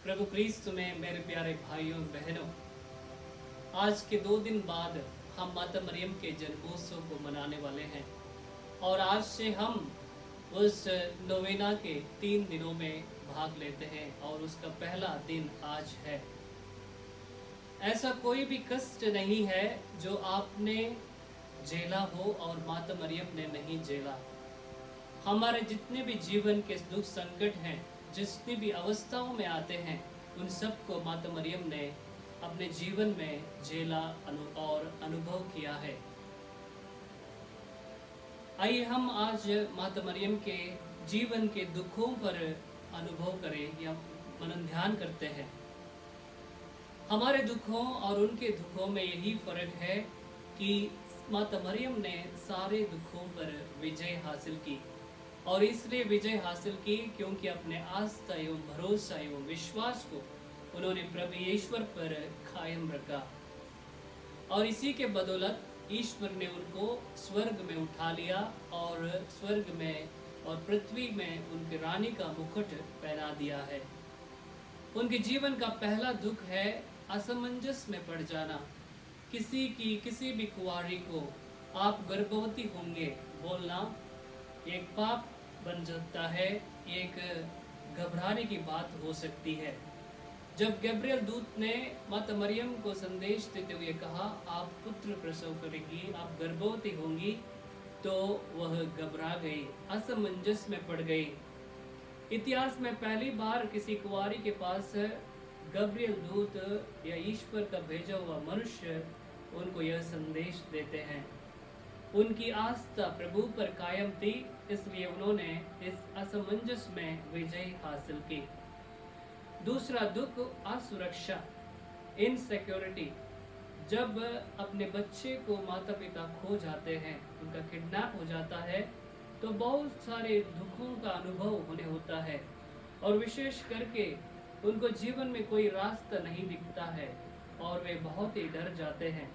प्रभु क्रिस्त में मेरे प्यारे भाइयों और बहनों, आज के 2 दिन बाद हम माता मरियम के जन्मोत्सव को मनाने वाले हैं और आज से हम उस नोवेना के 3 दिनों में भाग लेते हैं और उसका पहला दिन आज है। ऐसा कोई भी कष्ट नहीं है जो आपने झेला हो और माता मरियम ने नहीं झेला। हमारे जितने भी जीवन के दुख संकट हैं, जितनी भी अवस्थाओं में आते हैं, उन सब को माता मरियम ने अपने जीवन में झेला और अनुभव किया है। आइए हम आज माता मरियम के जीवन के दुखों पर अनुभव करें या मनन ध्यान करते हैं। हमारे दुखों और उनके दुखों में यही फर्क है कि माता मरियम ने सारे दुखों पर विजय हासिल की और इसलिए विजय हासिल की क्योंकि अपने आस्था एवं भरोसा एवं विश्वास को उन्होंने प्रभु ईश्वर पर कायम रखा और इसी के बदौलत ईश्वर ने उनको स्वर्ग में उठा लिया और स्वर्ग में और पृथ्वी में उनके रानी का मुकुट पहना दिया है। उनके जीवन का पहला दुख है असमंजस में पड़ जाना। किसी भी कुंवारी को आप गर्भवती होंगे बोलना एक पाप बन जाता है, एक घबराने की बात हो सकती है। जब गैब्रियल दूत ने माता मरियम को संदेश देते हुए कहा आप पुत्र प्रसव करेंगी, आप गर्भवती होंगी, तो वह घबरा गई, असमंजस में पड़ गई। इतिहास में पहली बार किसी कुंवारी के पास गैब्रियल दूत या ईश्वर का भेजा हुआ मनुष्य उनको यह संदेश देते हैं। उनकी आस्था प्रभु पर कायम थी, इसलिए उन्होंने इस असमंजस में विजय हासिल की। दूसरा दुख असुरक्षा, इनसिक्योरिटी। जब अपने बच्चे को माता पिता खो जाते हैं, उनका किडनैप हो जाता है, तो बहुत सारे दुखों का अनुभव होने होता है और विशेष करके उनको जीवन में कोई रास्ता नहीं दिखता है और वे बहुत ही डर जाते हैं।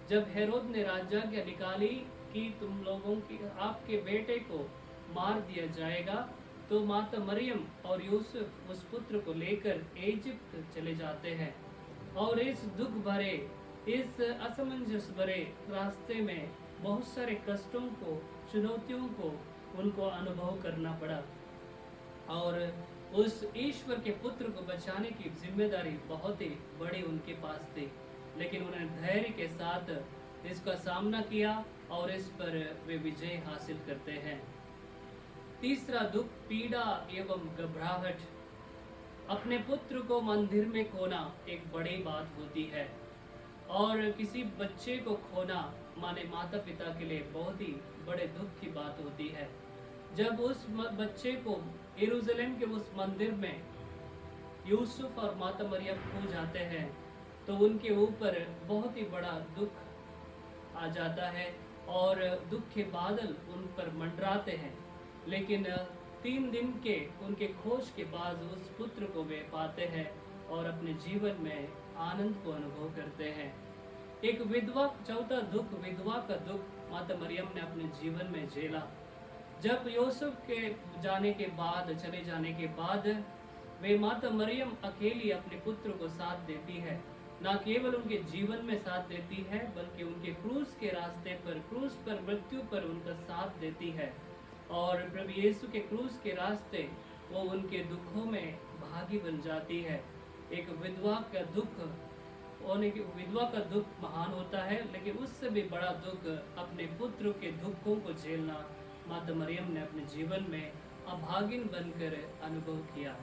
जब हेरोद ने राजाज्ञा निकाली कि तुम लोगों की आपके बेटे को मार दिया जाएगा, तो माता मरियम और यूसुफ उस पुत्र को लेकर इजिप्ट चले जाते हैं और इस दुख भरे, इस असमंजस भरे रास्ते में बहुत सारे कष्टों को, चुनौतियों को उनको अनुभव करना पड़ा और उस ईश्वर के पुत्र को बचाने की जिम्मेदारी बहुत ही बड़ी उनके पास थी, लेकिन उन्होंने धैर्य के साथ इसका सामना किया और इस पर वे विजय हासिल करते हैं। तीसरा दुख पीड़ा एवं घबराहट। अपने पुत्र को मंदिर में खोना एक बड़ी बात होती है और किसी बच्चे को खोना माने माता पिता के लिए बहुत ही बड़े दुख की बात होती है। जब उस बच्चे को यरूशलेम के उस मंदिर में यूसुफ और माता मरियम खो जाते हैं, तो उनके ऊपर बहुत ही बड़ा दुख आ जाता है और दुख के बादल उन पर मंडराते हैं। लेकिन 3 दिन के उनके खोज के बाद उस पुत्र को वे पाते हैं और अपने जीवन में आनंद को अनुभव करते हैं। एक विधवा, चौथा दुख विधवा का दुख माता मरियम ने अपने जीवन में झेला। जब यूसुफ के चले जाने के बाद वे माता मरियम अकेली अपने पुत्र को साथ देती है। न केवल उनके जीवन में साथ देती है, बल्कि उनके क्रूस के रास्ते पर, क्रूस पर मृत्यु पर उनका साथ देती है और प्रभु यीशु के क्रूस के रास्ते वो उनके दुखों में भागी बन जाती है। एक विधवा का दुख महान होता है, लेकिन उससे भी बड़ा दुख अपने पुत्र के दुखों को झेलना माता मरियम ने अपने जीवन में अभागिन बनकर अनुभव किया।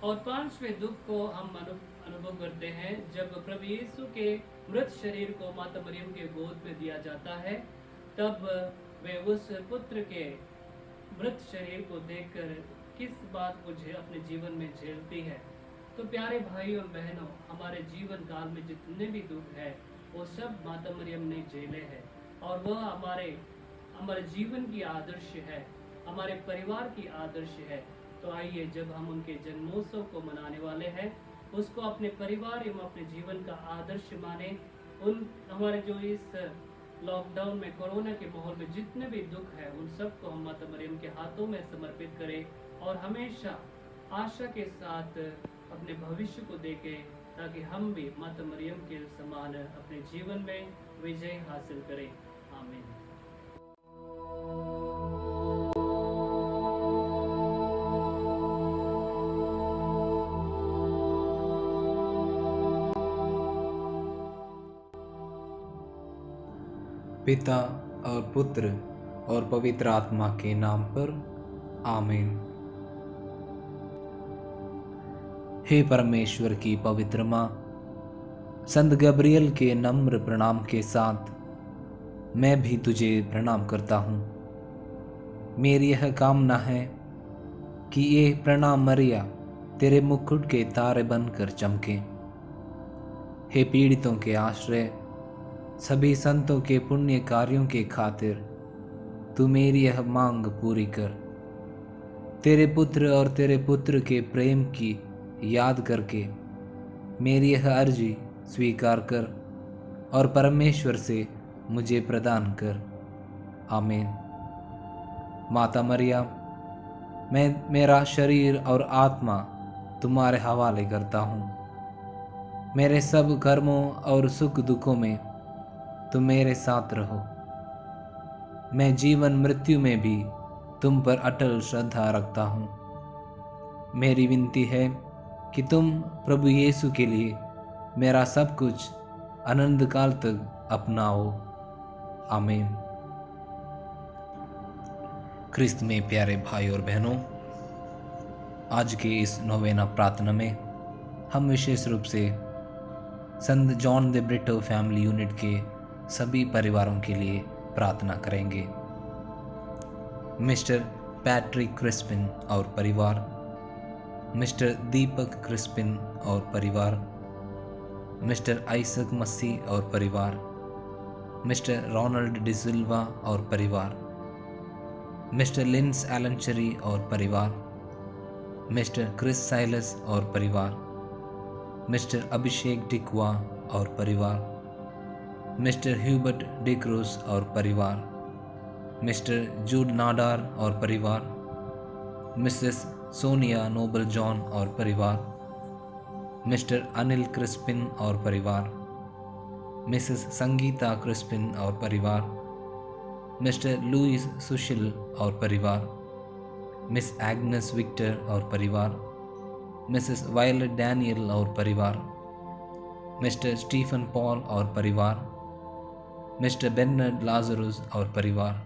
और 5वें दुख को हम अनुभव करते हैं जब प्रभु यीशु के मृत शरीर को माता मरियम के गोद में दिया जाता है, तब वे उस पुत्र के मृत शरीर को देखकर किस बात को अपने जीवन में झेलती है। तो प्यारे भाइयों और बहनों, हमारे जीवन काल में जितने भी दुख है वो सब माता मरियम ने झेले हैं और वह हमारे जीवन की आदर्श है, हमारे परिवार की आदर्श है। तो आइए, जब हम उनके जन्मोत्सव को मनाने वाले हैं, उसको अपने परिवार एवं अपने जीवन का आदर्श माने। हमारे जो इस लॉकडाउन में, कोरोना के माहौल में जितने भी दुख है, उन सबको हम माता मरियम के हाथों में समर्पित करें और हमेशा आशा के साथ अपने भविष्य को देखें, ताकि हम भी माता मरियम के समान अपने जीवन में विजय हासिल करें। आमीन। पिता और पुत्र और पवित्र आत्मा के नाम पर आमीन। हे परमेश्वर की पवित्र माँ, संत गब्रियल के नम्र प्रणाम के साथ मैं भी तुझे प्रणाम करता हूँ। मेरी यह कामना है कि ये प्रणाम मरिया तेरे मुकुट के तारे बनकर चमके। हे पीड़ितों के आश्रय, सभी संतों के पुण्य कार्यों के खातिर तू मेरी यह मांग पूरी कर। तेरे पुत्र और तेरे पुत्र के प्रेम की याद करके मेरी यह अर्जी स्वीकार कर और परमेश्वर से मुझे प्रदान कर। आमीन। माता मरिया, मैं मेरा शरीर और आत्मा तुम्हारे हवाले करता हूँ। मेरे सब कर्मों और सुख दुखों में तुम मेरे साथ रहो। मैं जीवन मृत्यु में भी तुम पर अटल श्रद्धा रखता हूँ। मेरी विनती है कि तुम प्रभु यीशु के लिए मेरा सब कुछ अनंत काल तक अपनाओ। आमीन। क्रिस्त में प्यारे भाई और बहनों, आज के इस नोवेना प्रार्थना में हम विशेष रूप से संत John the Brito family unit के सभी परिवारों के लिए प्रार्थना करेंगे। मिस्टर पैट्रिक क्रिस्पिन और परिवार, मिस्टर दीपक क्रिस्पिन और परिवार, मिस्टर आइसक मसी और परिवार, मिस्टर रोनाल्ड डिसिल्वा और परिवार, मिस्टर लिंस एलनचरी और परिवार, मिस्टर क्रिस साइलस और परिवार, मिस्टर अभिषेक डिकवा और परिवार, मिस्टर ह्यूबर्ट डिक्रूस और परिवार, मिस्टर जूड नाडार और परिवार, मिसेस सोनिया नोबल जॉन और परिवार, मिस्टर अनिल क्रिस्पिन और परिवार, मिसेस संगीता क्रिस्पिन और परिवार, मिस्टर लुइस सुशील और परिवार, मिस एग्नेस विक्टर और परिवार, मिसेस वायलेट डैनियल और परिवार, मिस्टर स्टीफन पॉल और परिवार, मिस्टर बेर्नार्ड लाजरुस और परिवार,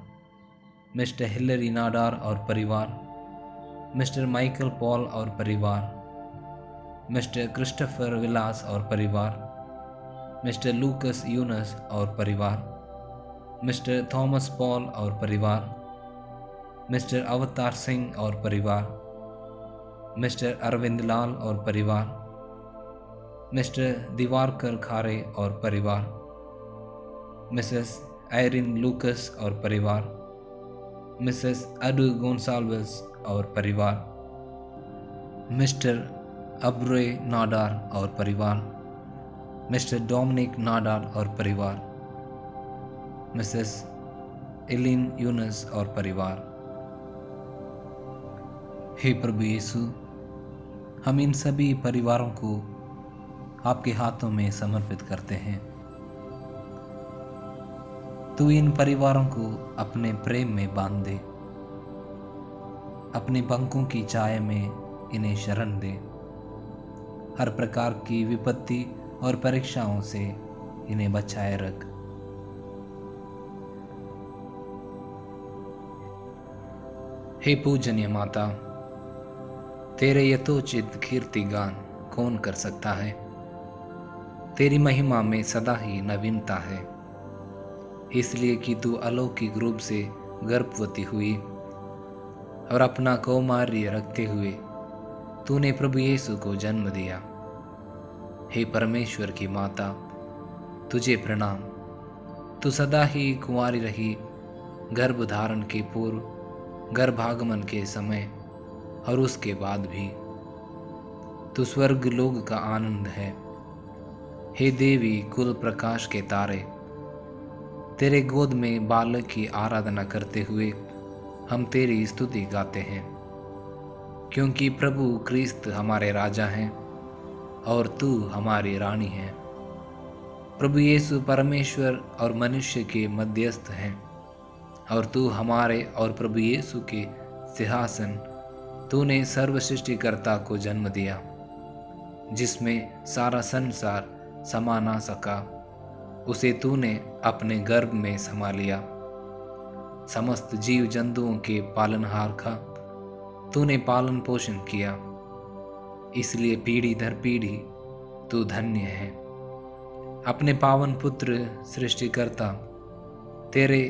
मिस्टर हिलरी नाडार और परिवार, मिस्टर माइकल पॉल और परिवार, मिस्टर क्रिस्टोफर विलास और परिवार, मिस्टर लूकस यूनस और परिवार, मिस्टर थॉमस पॉल और परिवार, मिस्टर अवतार सिंह और परिवार, मिस्टर अरविंद लाल और परिवार, मिस्टर दिवारकर खारे और परिवार, मिसेस आयरिन लूकस और परिवार, मिसेस अडू गोंसाल्वेस और परिवार, मिस्टर अब्रे नाडार और परिवार, मिस्टर डोमिनिक नाडार और परिवार, मिसेस एलिन यूनस और परिवार। हे प्रभु यीशु, हम इन सभी परिवारों को आपके हाथों में समर्पित करते हैं। तू इन परिवारों को अपने प्रेम में बांध दे, अपने पंखों की छाया में इन्हें शरण दे। हर प्रकार की विपत्ति और परीक्षाओं से इन्हें बचाए रख। हे पूजनीय माता, तेरे यथोचित कीर्ति गान कौन कर सकता है। तेरी महिमा में सदा ही नवीनता है, इसलिए कि तू अलौकिक रूप से गर्भवती हुई और अपना कौमार्य रखते हुए तूने प्रभु यीशु को जन्म दिया। हे परमेश्वर की माता, तुझे प्रणाम। तू सदा ही कुंवारी रही, गर्भ धारण के पूर्व, गर्भागमन के समय और उसके बाद भी। तू स्वर्ग लोक का आनंद है। हे देवी कुल प्रकाश के तारे, तेरे गोद में बालक की आराधना करते हुए हम तेरी स्तुति गाते हैं, क्योंकि प्रभु क्रिस्त हमारे राजा हैं और तू हमारी रानी है। प्रभु यीशु परमेश्वर और मनुष्य के मध्यस्थ हैं, और तू हमारे और प्रभु यीशु के सिंहासन, तूने सर्व सृष्टिकर्ता को जन्म दिया, जिसमें सारा संसार समा ना सका, उसे तूने अपने गर्भ में समा लिया। समस्त जीव जंतुओं के पालनहार का तूने पालन पोषण किया, इसलिए पीढ़ी दर पीढ़ी तू धन्य है। अपने पावन पुत्र सृष्टिकर्ता तेरे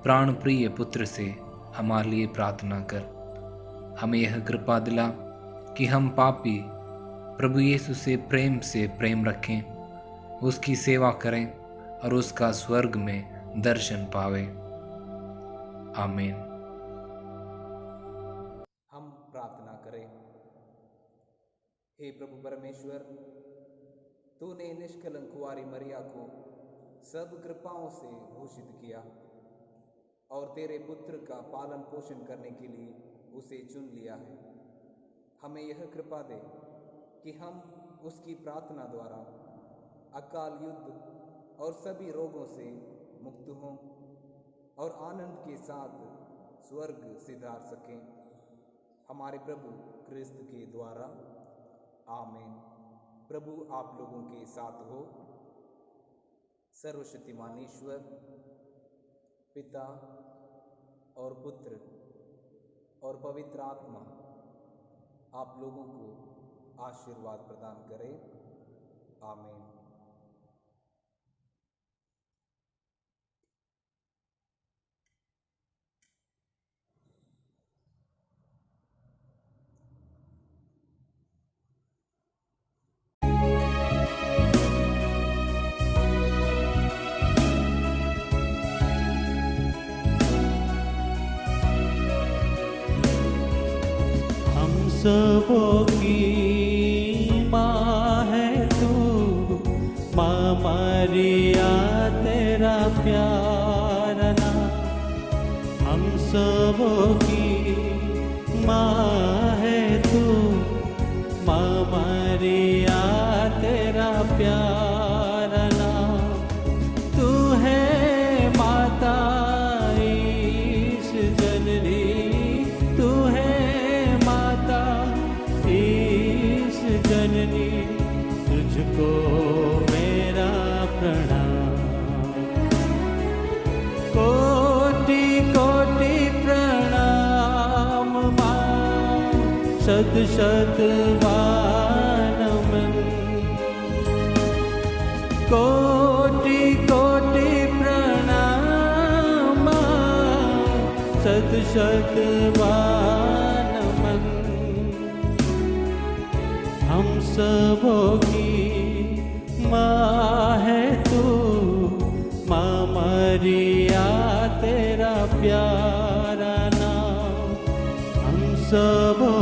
प्राण प्रिय पुत्र से हमारे लिए प्रार्थना कर। हमें यह कृपा दिला कि हम पापी प्रभु यीशु से प्रेम रखें, उसकी सेवा करें और उसका स्वर्ग में दर्शन पावे। आमीन। हम प्रार्थना करें। हे प्रभु परमेश्वर, तूने निष्कलंक कुंवारी मरिया को सब कृपाओं से भूषित किया और तेरे पुत्र का पालन पोषण करने के लिए उसे चुन लिया है। हमें यह कृपा दे कि हम उसकी प्रार्थना द्वारा अकाल युद्ध और सभी रोगों से मुक्त हों और आनंद के साथ स्वर्ग सिधार सकें, हमारे प्रभु क्रिस्त के द्वारा। आमीन। प्रभु आप लोगों के साथ हो। सर्वशक्तिमान ईश्वर पिता और पुत्र और पवित्र आत्मा आप लोगों को आशीर्वाद प्रदान करे। आमीन। सबों की माँ है तू, माँ मरिया तेरा प्यार नाम। हम सबों की माँ है तू, माँ मरिया तेरा प्यार नाम। तू है माता ईश जननी, तू है जननी, तुझको मेरा प्रणाम। कोटि कोटि प्रणाम माँ, शत शत नमन। कोटि कोटि प्रणाम माँ, शत शत नमन। हम सबों की माँ है तू, माँ मरिया तेरा प्यारा नाम। हम सबों